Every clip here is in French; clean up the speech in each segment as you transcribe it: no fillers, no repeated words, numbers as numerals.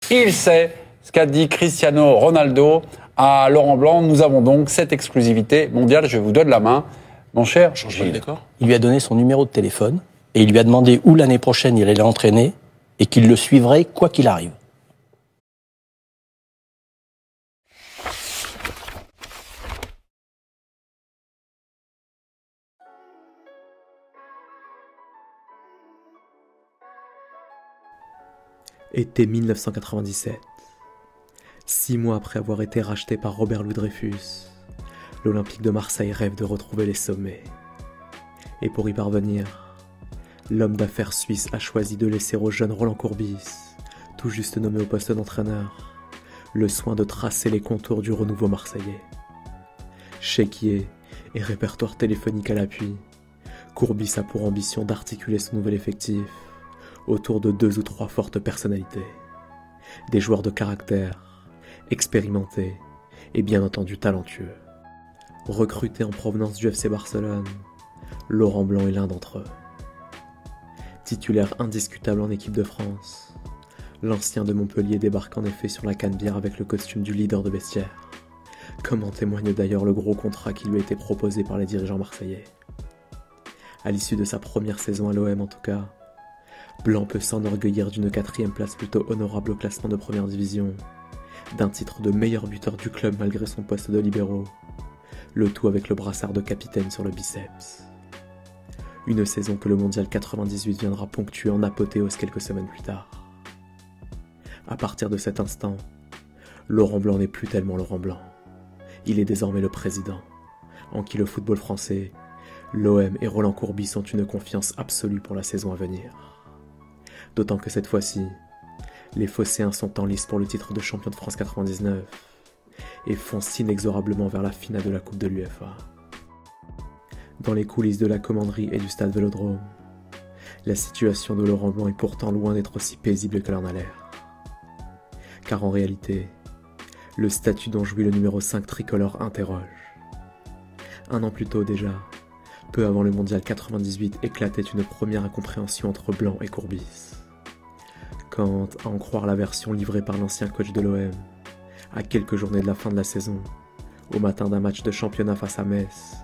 Il sait ce qu'a dit Cristiano Ronaldo à Laurent Blanc. Nous avons donc cette exclusivité mondiale. Je vous donne la main, mon cher Gilles. Il lui a donné son numéro de téléphone et il lui a demandé où l'année prochaine il allait l'entraîner et qu'il le suivrait quoi qu'il arrive. Été 1997. 6 mois après avoir été racheté par Robert Louis Dreyfus, l'Olympique de Marseille rêve de retrouver les sommets. Et pour y parvenir, l'homme d'affaires suisse a choisi de laisser au jeune Roland Courbis, tout juste nommé au poste d'entraîneur, le soin de tracer les contours du renouveau marseillais. Chéquier et répertoire téléphonique à l'appui, Courbis a pour ambition d'articuler son nouvel effectif autour de 2 ou 3 fortes personnalités. Des joueurs de caractère, expérimentés et bien entendu talentueux. Recruté en provenance du FC Barcelone, Laurent Blanc est l'un d'entre eux. Titulaire indiscutable en équipe de France, l'ancien de Montpellier débarque en effet sur la canebière avec le costume du leader de vestiaire, comme en témoigne d'ailleurs le gros contrat qui lui a été proposé par les dirigeants marseillais. À l'issue de sa première saison à l'OM en tout cas, Blanc peut s'enorgueillir d'une 4e place plutôt honorable au classement de première division, d'un titre de meilleur buteur du club malgré son poste de libéraux, le tout avec le brassard de capitaine sur le biceps. Une saison que le mondial 98 viendra ponctuer en apothéose quelques semaines plus tard. À partir de cet instant, Laurent Blanc n'est plus tellement Laurent Blanc. Il est désormais le président, en qui le football français, l'OM et Roland Courbis ont une confiance absolue pour la saison à venir. D'autant que cette fois-ci, les Phocéens sont en lice pour le titre de champion de France 99 et foncent inexorablement vers la finale de la Coupe de l'UEFA. Dans les coulisses de la commanderie et du stade Vélodrome, la situation de Laurent Blanc est pourtant loin d'être aussi paisible qu'elle en a l'air. Car en réalité, le statut dont jouit le numéro 5 tricolore interroge. 1 an plus tôt déjà, peu avant le mondial 98, éclatait une première incompréhension entre Blanc et Courbis. Quand, à en croire la version livrée par l'ancien coach de l'OM, à quelques journées de la fin de la saison, au matin d'un match de championnat face à Metz,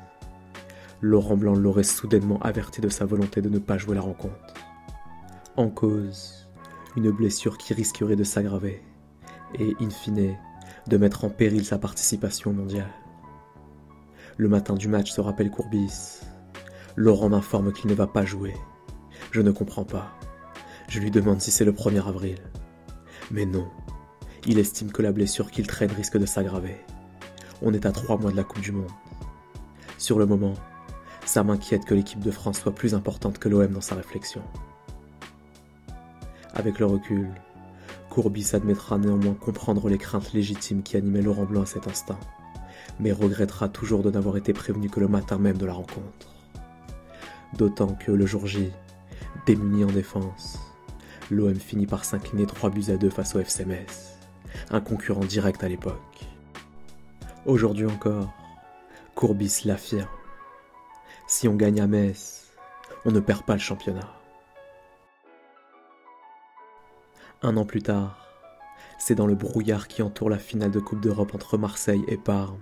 Laurent Blanc l'aurait soudainement averti de sa volonté de ne pas jouer la rencontre. En cause, une blessure qui risquerait de s'aggraver et, in fine, de mettre en péril sa participation au mondial. Le matin du match, se rappelle Courbis. Laurent m'informe qu'il ne va pas jouer. Je ne comprends pas. Je lui demande si c'est le 1er avril. Mais non. Il estime que la blessure qu'il traîne risque de s'aggraver. On est à 3 mois de la Coupe du Monde. Sur le moment, ça m'inquiète que l'équipe de France soit plus importante que l'OM dans sa réflexion. Avec le recul, Courbis admettra néanmoins comprendre les craintes légitimes qui animaient Laurent Blanc à cet instant, mais regrettera toujours de n'avoir été prévenu que le matin même de la rencontre. D'autant que le jour J, démuni en défense, l'OM finit par s'incliner 3-2 face au FC Metz, un concurrent direct à l'époque. Aujourd'hui encore, Courbis l'affirme. Si on gagne à Metz, on ne perd pas le championnat. 1 an plus tard, c'est dans le brouillard qui entoure la finale de Coupe d'Europe entre Marseille et Parme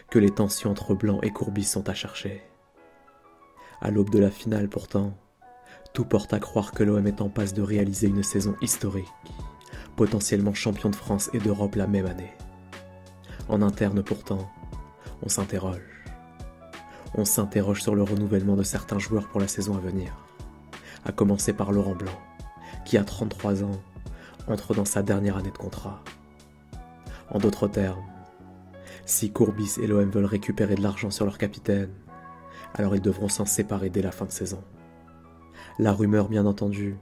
que les tensions entre Blanc et Courbis sont à chercher. À l'aube de la finale pourtant, tout porte à croire que l'OM est en passe de réaliser une saison historique, potentiellement champion de France et d'Europe la même année. En interne pourtant, on s'interroge. On s'interroge sur le renouvellement de certains joueurs pour la saison à venir, à commencer par Laurent Blanc, qui à 33 ans, entre dans sa dernière année de contrat. En d'autres termes, si Courbis et l'OM veulent récupérer de l'argent sur leur capitaine, alors ils devront s'en séparer dès la fin de saison. La rumeur, bien entendu,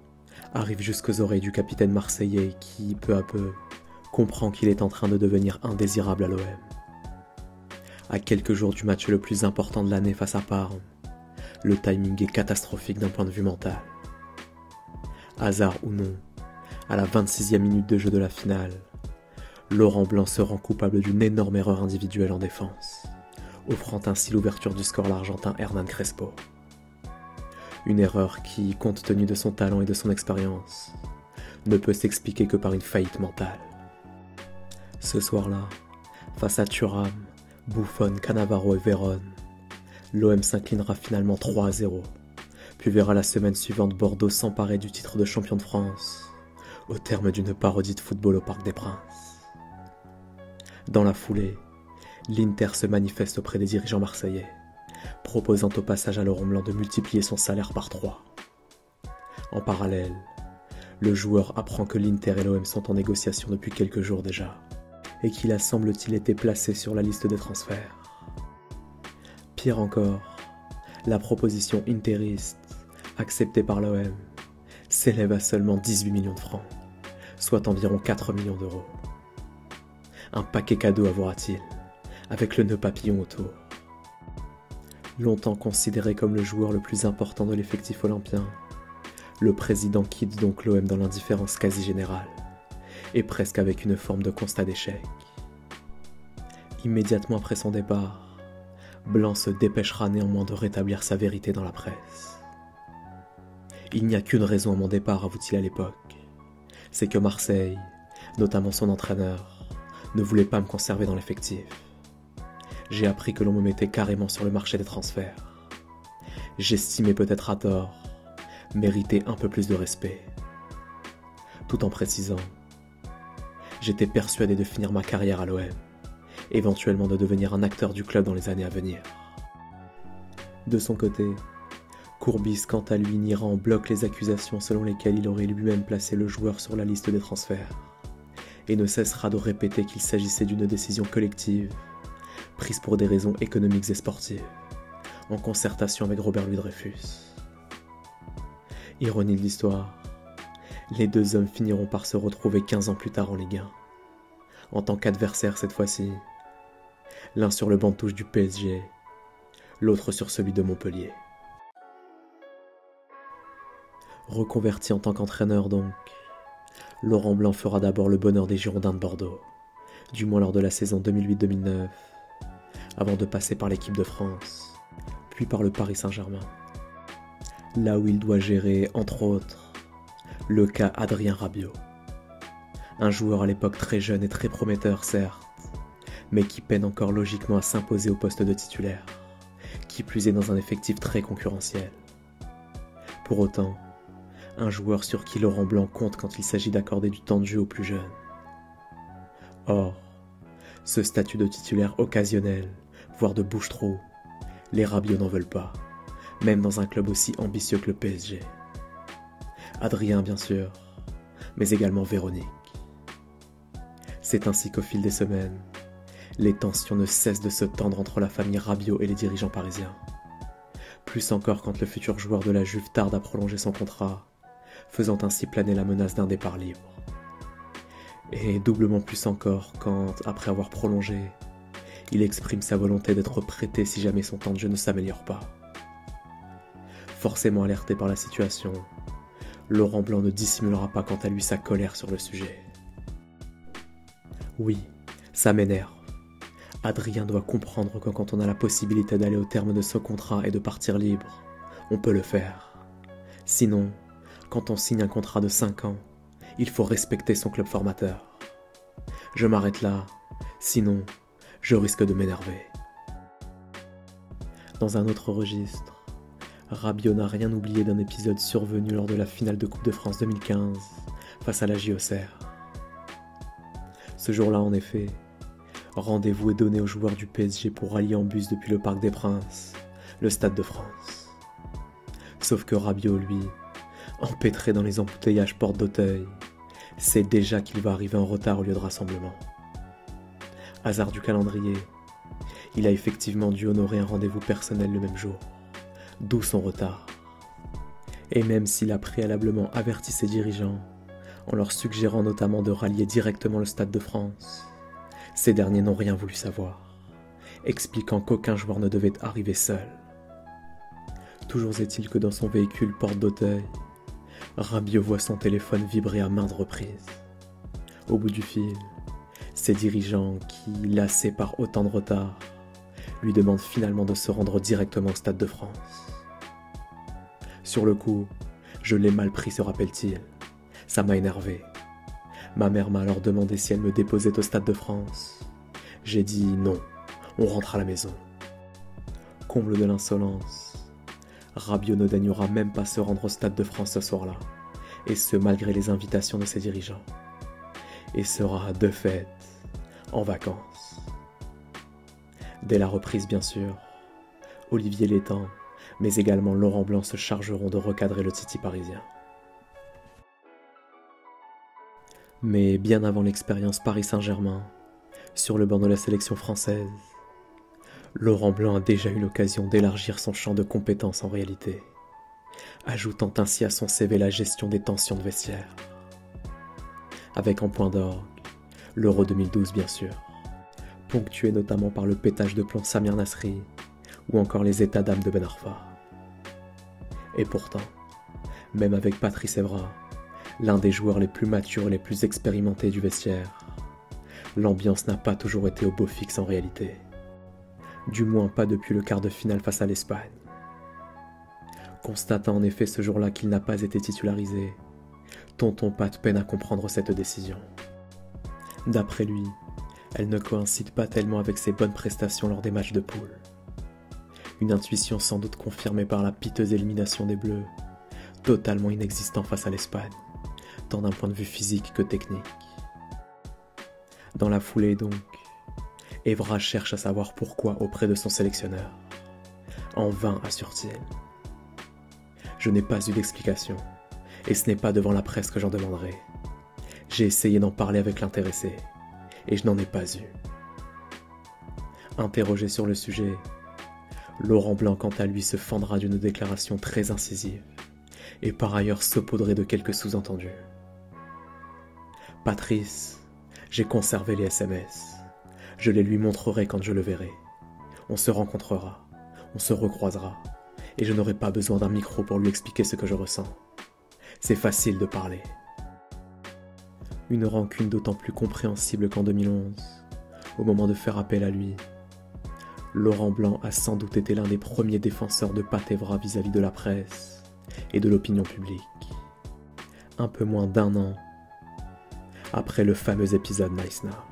arrive jusqu'aux oreilles du capitaine marseillais qui, peu à peu, comprend qu'il est en train de devenir indésirable à l'OM. À quelques jours du match le plus important de l'année face à Parme, le timing est catastrophique d'un point de vue mental. Hasard ou non, à la 26e minute de jeu de la finale, Laurent Blanc se rend coupable d'une énorme erreur individuelle en défense, offrant ainsi l'ouverture du score à l'Argentin Hernan Crespo. Une erreur qui, compte tenu de son talent et de son expérience, ne peut s'expliquer que par une faillite mentale. Ce soir-là, face à Thuram, Buffon, Cannavaro et Vérone, l'OM s'inclinera finalement 3-0, puis verra la semaine suivante Bordeaux s'emparer du titre de champion de France, au terme d'une parodie de football au Parc des Princes. Dans la foulée, l'Inter se manifeste auprès des dirigeants marseillais, proposant au passage à Laurent Blanc de multiplier son salaire par 3. En parallèle, le joueur apprend que l'Inter et l'OM sont en négociation depuis quelques jours déjà, et qu'il a semble-t-il été placé sur la liste des transferts. Pire encore, la proposition interiste, acceptée par l'OM, s'élève à seulement 18 millions de francs, soit environ 4 millions d'euros. Un paquet cadeau avouera-t-il, avec le nœud papillon autour. Longtemps considéré comme le joueur le plus important de l'effectif olympien, le président quitte donc l'OM dans l'indifférence quasi générale, et presque avec une forme de constat d'échec. Immédiatement après son départ, Blanc se dépêchera néanmoins de rétablir sa vérité dans la presse. Il n'y a qu'une raison à mon départ, avoue-t-il à l'époque. C'est que Marseille, notamment son entraîneur, ne voulait pas me conserver dans l'effectif. J'ai appris que l'on me mettait carrément sur le marché des transferts. J'estimais peut-être à tort mériter un peu plus de respect. Tout en précisant, j'étais persuadé de finir ma carrière à l'OM, éventuellement de devenir un acteur du club dans les années à venir. De son côté, Courbis, quant à lui, niera en bloc les accusations selon lesquelles il aurait lui-même placé le joueur sur la liste des transferts, et ne cessera de répéter qu'il s'agissait d'une décision collective, prise pour des raisons économiques et sportives, en concertation avec Robert Louis Dreyfus. Ironie de l'histoire, les deux hommes finiront par se retrouver 15 ans plus tard en Ligue 1, en tant qu'adversaires cette fois-ci, l'un sur le banc de touche du PSG, l'autre sur celui de Montpellier. Reconverti en tant qu'entraîneur donc, Laurent Blanc fera d'abord le bonheur des Girondins de Bordeaux, du moins lors de la saison 2008-2009, avant de passer par l'équipe de France, puis par le Paris Saint-Germain. Là où il doit gérer, entre autres, le cas Adrien Rabiot. Un joueur à l'époque très jeune et très prometteur, certes, mais qui peine encore logiquement à s'imposer au poste de titulaire, qui plus est dans un effectif très concurrentiel. Pour autant, un joueur sur qui Laurent Blanc compte quand il s'agit d'accorder du temps de jeu aux plus jeunes. Or, ce statut de titulaire occasionnel, voire de bouche-trou, les Rabiot n'en veulent pas, même dans un club aussi ambitieux que le PSG. Adrien, bien sûr, mais également Véronique. C'est ainsi qu'au fil des semaines, les tensions ne cessent de se tendre entre la famille Rabiot et les dirigeants parisiens. Plus encore quand le futur joueur de la Juve tarde à prolonger son contrat, faisant ainsi planer la menace d'un départ libre. Et doublement plus encore quand, après avoir prolongé, il exprime sa volonté d'être prêté si jamais son temps de jeu ne s'améliore pas. Forcément alerté par la situation, Laurent Blanc ne dissimulera pas quant à lui sa colère sur le sujet. Oui, ça m'énerve. Adrien doit comprendre que quand on a la possibilité d'aller au terme de ce contrat et de partir libre, on peut le faire. Sinon, quand on signe un contrat de 5 ans, il faut respecter son club formateur. Je m'arrête là, sinon, je risque de m'énerver. Dans un autre registre, Rabiot n'a rien oublié d'un épisode survenu lors de la finale de Coupe de France 2015 face à la JOCR. Ce jour-là, en effet, rendez-vous est donné aux joueurs du PSG pour rallier en bus depuis le Parc des Princes, le Stade de France. Sauf que Rabiot, lui, empêtré dans les embouteillages porte d'Auteuil, sait déjà qu'il va arriver en retard au lieu de rassemblement. Hasard du calendrier, il a effectivement dû honorer un rendez-vous personnel le même jour, d'où son retard. Et même s'il a préalablement averti ses dirigeants, en leur suggérant notamment de rallier directement le Stade de France, ces derniers n'ont rien voulu savoir, expliquant qu'aucun joueur ne devait arriver seul. Toujours est-il que dans son véhicule porte d'Auteuil, Rabiot voit son téléphone vibrer à maintes reprises. Au bout du fil, ses dirigeants qui, lassés par autant de retard, lui demandent finalement de se rendre directement au Stade de France. Sur le coup, je l'ai mal pris, se rappelle-t-il. Ça m'a énervé. Ma mère m'a alors demandé si elle me déposait au Stade de France. J'ai dit non, on rentre à la maison. Comble de l'insolence, Rabiot ne daignera même pas se rendre au Stade de France ce soir-là, et ce malgré les invitations de ses dirigeants, et sera de fait en vacances. Dès la reprise bien sûr, Olivier Létang, mais également Laurent Blanc se chargeront de recadrer le Titi parisien. Mais bien avant l'expérience Paris Saint-Germain, sur le banc de la sélection française, Laurent Blanc a déjà eu l'occasion d'élargir son champ de compétences en réalité, ajoutant ainsi à son CV la gestion des tensions de vestiaire. Avec en point d'orgue, l'Euro 2012 bien sûr, ponctué notamment par le pétage de plomb Samir Nasri ou encore les états d'âme de Ben Arfa. Et pourtant, même avec Patrice Evra, l'un des joueurs les plus matures et les plus expérimentés du vestiaire, l'ambiance n'a pas toujours été au beau fixe en réalité. Du moins pas depuis le quart de finale face à l'Espagne. Constatant en effet ce jour-là qu'il n'a pas été titularisé, Tonton Pat peine à comprendre cette décision. D'après lui, elle ne coïncide pas tellement avec ses bonnes prestations lors des matchs de poule. Une intuition sans doute confirmée par la piteuse élimination des Bleus, totalement inexistant face à l'Espagne, tant d'un point de vue physique que technique. Dans la foulée donc, Evra cherche à savoir pourquoi auprès de son sélectionneur. En vain assure-t-il. Je n'ai pas eu d'explication, et ce n'est pas devant la presse que j'en demanderai. J'ai essayé d'en parler avec l'intéressé, et je n'en ai pas eu. Interrogé sur le sujet, Laurent Blanc quant à lui se fendra d'une déclaration très incisive, et par ailleurs saupoudrée de quelques sous-entendus. Patrice, j'ai conservé les SMS. Je les lui montrerai quand je le verrai. On se rencontrera, on se recroisera, et je n'aurai pas besoin d'un micro pour lui expliquer ce que je ressens. C'est facile de parler. Une rancune d'autant plus compréhensible qu'en 2011, au moment de faire appel à lui, Laurent Blanc a sans doute été l'un des premiers défenseurs de Pat Evra vis-à-vis de la presse et de l'opinion publique. Un peu moins d'un an après le fameux épisode Nice Now.